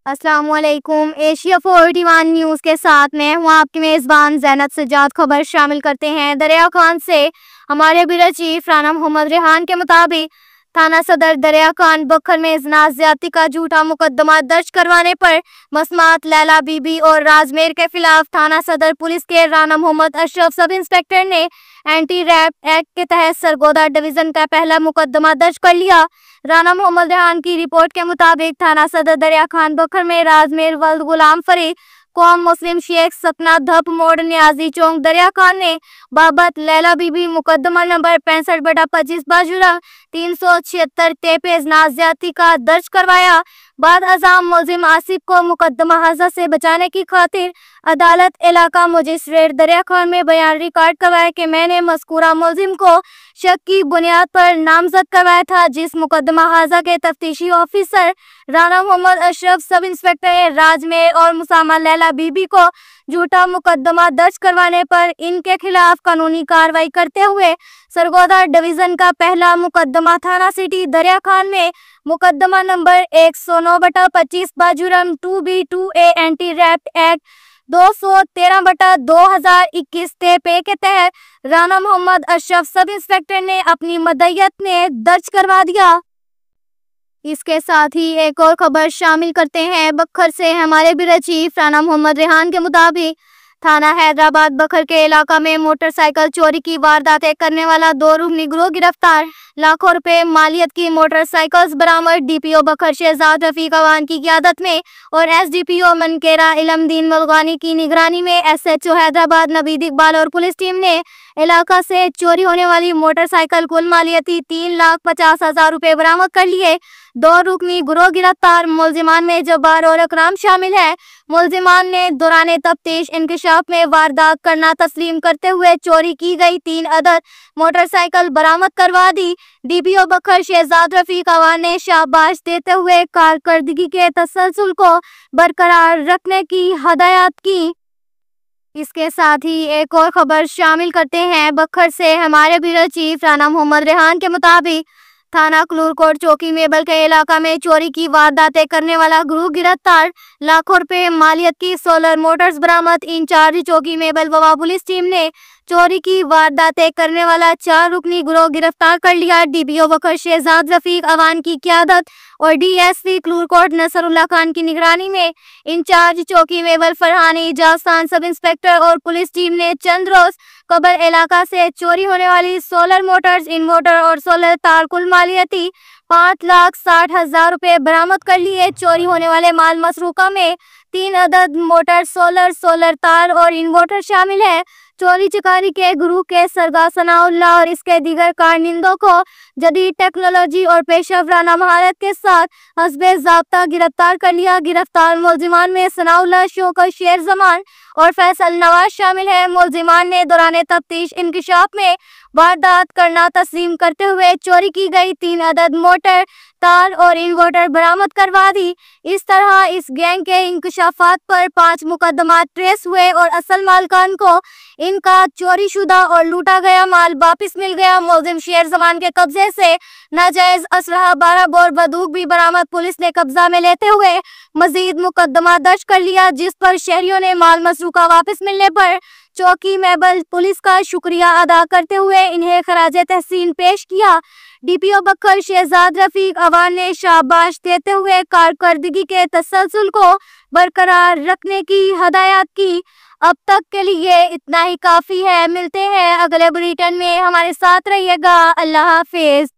السلام علیکم۔ Asia 41 news کے ساتھ میں ہوں آپ کی میزبان زینت سجاد۔ خبر شامل کرتے ہیں دریا خان سے۔ ہمارے بیورو چیف رانا محمد ریحان کے مطابق تھانہ صدر دریا خان بکھر میں زنا زیادتی کا جھوٹا مقدمہ درج کروانے پر مسمات لیلا بی بی اور راز میر کے خلاف تھانہ صدر پولیس کے رانا محمد اشرف سب انسپکٹر نے اینٹی ریپ ایکٹ کے تحت سرگودا ڈویژن کا پہلا مقدمہ درج کر لیا۔ رانا محمد ریحان کی رپورٹ کے مطابق تھانہ صدر دریا خان بکھر میں راز میر ولد غلام فرید قوم مسلم شیخ سکنا دھپ موڑ نیازی چونک دریا خان نے بابت لیلا بی بی مقدمہ نمبر 65/25 باجرم 376 تیپے زنا زیادتی کا درج کروایا۔ بعد ازاں ملزم آصف کو مقدمہ حضرت سے بچانے کی خاطر عدالت علاقہ مجسٹریٹ دریا خان میں بیان ریکارڈ کروایا کہ میں نے مذکورہ ملزم کو شک کی بنیاد پر نامزد کروایا تھا، جس مقدمہ حاضہ کے تفتیشی آفیسر رانا محمد اشرف سب انسپکٹر راج میر اور مسامہ لیلا بی بی کو جھوٹا مقدمہ درج کروانے پر ان کے خلاف قانونی کارروائی کرتے ہوئے سرگودا ڈویژن کا پہلا مقدمہ تھانہ سٹی دریا خان میں مقدمہ نمبر 109/25 باجرم 2B2A اینٹی ریپ ایکٹ 213/2021 تیپے کے تحت رانا محمد اشرف سب انسپکٹر نے اپنی مدعیت نے درج کروا دیا۔ اس کے ساتھ ہی ایک اور خبر شامل کرتے ہیں بکھر سے۔ ہمارے بیورو چیف رانا محمد ریحان کے مطابق تھانہ حیدرآباد بکھر کے علاقہ میں موٹر سائیکل چوری کی وارداتیں کرنے والا 2 رکنی گروہ گرفتار۔ لاکھوں روپے مالیت کی موٹر سائیکلز برآمد۔ ڈی پی او بکھر شہزاد رفیق اوان کی قیادت میں اور ایس ڈی پی او منکیرا علم دین ملغانی کی نگرانی میں ایس ایچ او حیدرآباد نوید اقبال اور پولیس ٹیم نے علاقہ سے چوری ہونے والی موٹر سائیکل کل مالیتی 3,50,000 روپے برآمد کر لیے۔ 2 رکنی گروہ گرفتار۔ ملزمان میں جبار اور اکرام شامل ہیں۔ ملزمان نے دوران تفتیش انکشاف میں واردات کرنا تسلیم کرتے ہوئے چوری کی گئی 3 عدد موٹر سائیکل برآمد کروا دی۔ ڈی پی او بکھر شہزاد رفیق اوان نے شاباش دیتے ہوئے کارکردگی کے تسلسل کو برقرار رکھنے کی ہدایت کی۔ اس کے ساتھ ہی ایک اور خبر شامل کرتے ہیں بکھر سے۔ ہمارے بیورو چیف رانا محمد ریحان کے مطابق تھانہ کلورکوٹ چوکی میبل کے علاقہ میں چوری کی وارداتیں کرنے والا گروہ گرفتار۔ لاکھوں روپے مالیت کی سولر موٹرز برآمد۔ انچارج چوکی میبل ووا پولیس ٹیم نے چوری کی وارداتیں کرنے والا 4 رکنی گروہ گرفتار کر لیا۔ ڈی پی او بکھر شہزاد رفیق اوان کی قیادت اور ڈی ایس پی کلورکوٹ نصر اللہ خان کی نگرانی میں انچارج چوکی میبل فرحان اعجاز خان سب انسپکٹر اور پولیس ٹیم نے چند روز قبل علاقہ سے چوری ہونے والی سولر موٹرز، انورٹر اور سولر تار کل مالیتی 5,60,000 روپے برآمد کر لیے۔ چوری ہونے والے مال مسروقہ میں 3 عدد موٹر سولر تار اور انورٹر شامل ہے۔ چوری چکاری کے گروہ کے سرگرم ثناء اللہ اور اس کے دیگر کارنندوں کو جدید ٹیکنالوجی اور پیشہ ورانہ مہارت کے ساتھ حسب ضابطہ گرفتار کر لیا۔ گرفتار ملزمان میں ثناء اللہ، شوکت شیر زمان اور فیصل نواز شامل ہیں۔ ملزمان نے دوران تفتیش انکشاف میں واردات کرنا تسلیم کرتے ہوئے چوری کی گئی 3 عدد موٹر تار اور انورٹر برآمد کروا دی۔ اس طرح اس گینگ کے انکشافات پر 5 مقدمات ٹریس ہوئے اور اصل مالکان کو ان کا چوری شدہ اور لوٹا گیا مال واپس مل گیا۔ ملزم شیر زمان کے قبضے سے ناجائز اسلحہ 12 بور بندوق بھی برآمد۔ پولیس نے قبضہ میں لیتے ہوئے مزید مقدمہ درج کر لیا، جس پر شہریوں نے مال مسروقہ واپس ملنے پر چوکی میبل پولیس کا شکریہ ادا کرتے ہوئے انہیں خراج تحسین پیش کیا۔ ڈی پی او بکھر شہزاد رفیق اوان نے شاباش دیتے ہوئے کارکردگی کے تسلسل کو برقرار رکھنے کی ہدایت کی۔ اب تک کے لیے اتنا ہی کافی ہے۔ ملتے ہیں اگلے بلیٹن میں، ہمارے ساتھ رہیے گا۔ اللہ حافظ۔